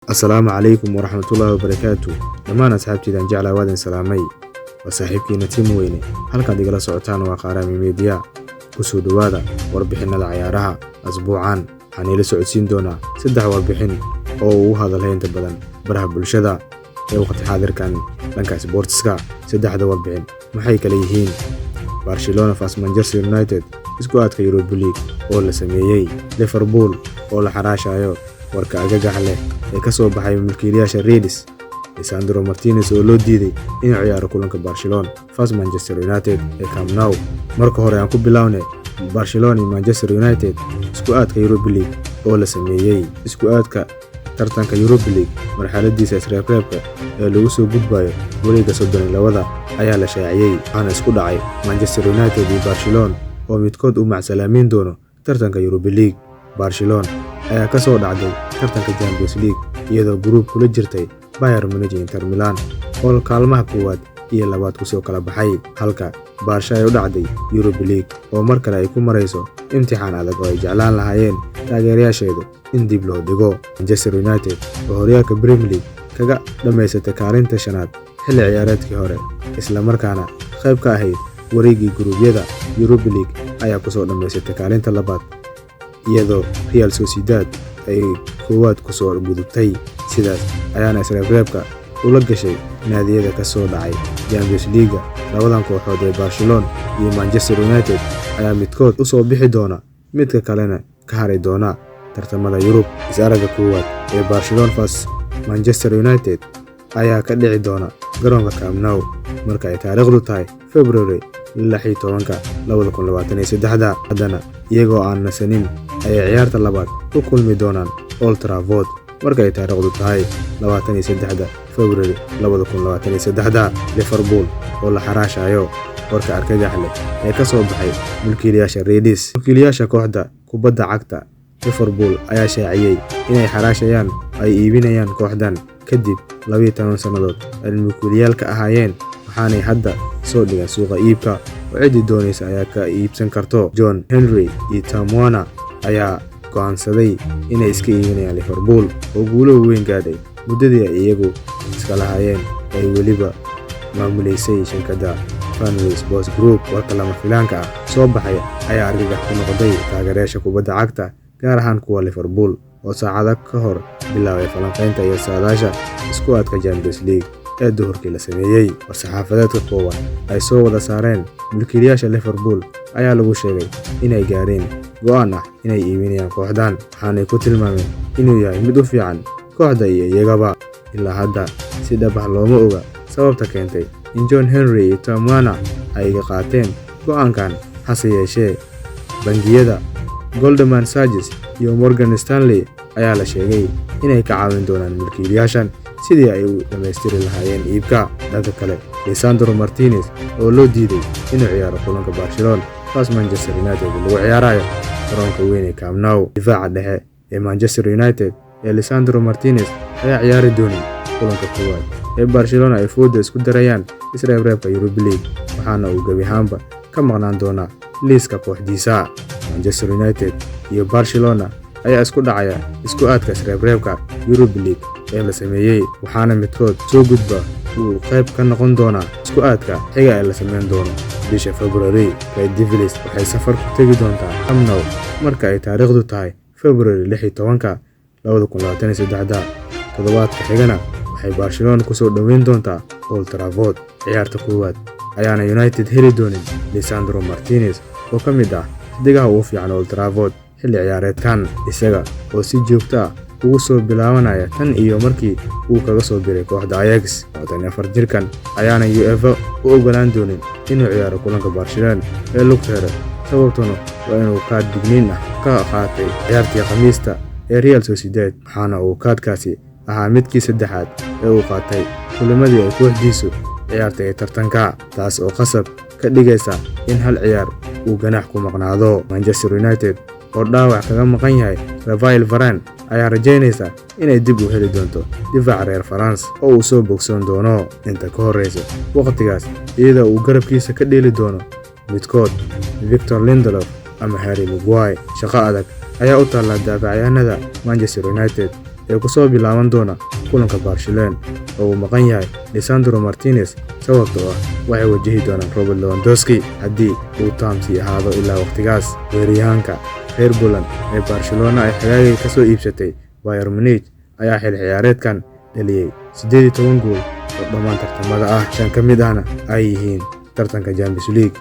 السلام عليكم ورحمة الله وبركاته. دمان أصحابتي جعل وادن سلامي وصاحبكي نتيم ويني هل كان ديقلا سعوتان وقارامي ميديا كسو دوادا وربحنا العيارها أسبوعان حانيلا سعودسين دونا سدح وربحين أو هذا الهين تبدن برها بالشدا وقت حاضر كان لنكا سبورتسكا سدح دا وربحين محايك ليهين برشلونة فاس مانشستر يونايتد اسكوادك يوروبا ليج oo la sameeyay Liverpool oo la xaraashayo warka agaga xalay ee ka soo baxay milkiilayaasha Reds Lisandro Martinez oo loo diiday inuu ciyaaro kulanka Barcelona fas Manchester United ee Camp Nou. marka hore aan ku bilownay Barcelona iyo Manchester United iskuadka Europa League oo la sameeyay iskuadka tartanka Europa League marxaladiisa isreebreebka ee lagu soo gudbayo wareegga 32 ayaa la shaaciyay ana isku dhacay Manchester United iyo Barcelona oo midkood u macsalaamin doono tartanka Europa League. Barcelona ayaa ka soo dhacday tartanka Champions League iyadoo group kula jirtay Bayern Munich iyo Inter Milan oo kaalmaha koowaad iyo labaad ku soo kala baxay halka Barca ay u dhacday Europa League oo mar kale ay ku marayso imtixaan adag oo ay jeclaan lahaayeen taageerayaasheedu in dib loo dhigo. Manchester United oo horyaalka Premier League kaga dhameysatay kaalinta shanaad xilli ciyaareedkii hore isla markaana qayb ka ahayd wareegii guruubyada Europa League ayaa ku soo dhameysatay kaalinta labaad iyadoo Real Sociedad ay koowaad ku soo gudubtay sidaas ayaana isreebreebka ula gashay naadiyada ka soo dhacay Champions League. labadan kooxood ee Barcelona iyo Manchester United ayaa midkood u soo bixi doona midka kalena ka haray doona tartamada Yurub. Isaraga koowaad ee Barcelona vs Manchester United ayaa ka dhici doona garoonka Camp Nou marka ay taariikhdu tahay February 16, 2023. haddana iyagoo aan nasanin ayay ciyaarta labaad ku kulmi doonaan Old Trafford marka ay taariikhdu tahay 23 February 2023. Liverpool oo la xaraashayo warka argagax leh ee ka soo baxay milkiilayaasha Reds. milkiilayaasha kooxda kubadda cagta Liverpool ayaa shaaciyay inay xaraashayaan ay iibinayaan kooxdan kadib 12 sanadood ay milkiilayaalka ahaayeen waxaanay hadda soo dhigan suuqa iibka oo cidii doonaysa ayaa ka iibsan karto. John Henry iyo Tom Werner ayaa go'aansaday inay iska iibinayaan Liverpool oo guulo weyn gaadhay muddadii ay iyagu iska lahaayeen ay weliba maamuleysay shirkadda Family Sports Group. warka lama filaanka soo baxay ayaa argagax ku noqday taageerayaasha kubadda cagta gaar ahaan kuwa Liverpool oo saacado ka hor bilaabay falanqaynta iyo saadaasha iskuadka Champions League ee duhurkii la sameeyay. war-saxaafadeedka kooban ay soo wada saareen milkiilayaasha Liverpool ayaa lagu sheegay inay gaareen go'aan ah inay iibinayaan kooxdan waxaanay ku tilmaameen inuu yahay mid u fiican kooxda iyo iyagaba. ilaa hadda si dhab ah looma oga sababta keentay in John Henry iyo Tom Werner ay qaateen go'aankan, hase yeeshee bangiyada Goldman Sachs iyo Morgan Stanley ayaa la sheegay inay ka caawin doonaan milkiilayaashan sidii ay u dhameystiri lahaayeen iibka. dhanka kale Lisandro Martinez oo loo diiday inuu ciyaaro kulanka Barcelona vs Manchester United lagu ciyaarayo garoonka weyn ee Camp Nou. difaaca dhexe ee Manchester United ee Lisandro Martinez ayaa ciyaari doonay kulanka koowaad ee Barcelona ay fooda isku darayaan isreebreebka Europa League waxaana uu gabi ahaanba ka maqnaan doonaa liiska kooxdiisa. Manchester United iyo Barcelona ayaa isku dhacaya iskuadka isreebreebka Europa League ee la sameeyay waxaana midkood soo gudba uu qayb ka noqon doona iskuadka xiga ee la sameyn doono bisha February. Red Devils waxay safar ku tagi doontaa Camp Nou marka ay taariikhdu tahay February 16, 2023. toddobaadka xigana waxay Barcelona ku soo dhaweyn doontaa Old Trafford. ciyaarta koowaad ayaana United heli doonin Lisandro Martinez oo ka mid ah xidigaha ugu fiican Old Trafford xilli ciyaareedkan isaga oo si joogto ah ugu soo bilaabanaya tan iyo markii uu kaga soo biray kooxda Ajax. 24 jirkan ayaana UEFA u ogolaan doonin inuu ciyaaro kulanka Barcelona ee lugta hore sababtuna waa inuu kaad digniin ah ka qaatay ciyaartii Khamiista ee Real Sociedad waxaana uu kaadkaasi ahaa midkii saddexaad ee uu qaatay kulamadii ay kooxdiisu ciyaartay ee tartanka, taas oo qasab ka dhigaysa in hal ciyaar uu ganax ku maqnaado. Manchester United oo dhaawac kaga maqan yahay Raphael Varane ayaa rajaynaysa inay dib u heli doonto difaaca reer France oo uu soo bogsoon doono inta ka horeysa waqtigaas iyadoo uu garabkiisa ka dheeli doono midkood Victor Lindelof ama Harry Maguire. shaqo adag ayaa u taalla daafacayaanada Manchester United ee ku soo bilaaban doona kulanka Barcelona oo uu maqan yahay Lisandro Martinez sababtoo ah waxay wajihi doonaan Robert Lewandowski haddii uu taamsi ahaado ilaa waqtigaas. Weeraryahanka reer Poland ee Barcelona ay xagaaga ka soo iibsatay Bayern Munich ayaa xil ciyaareedkan dhaliyay 18 gool oo dhammaan tartamada ah, 5 ka mid ahna ay yihiin tartanka Champions League.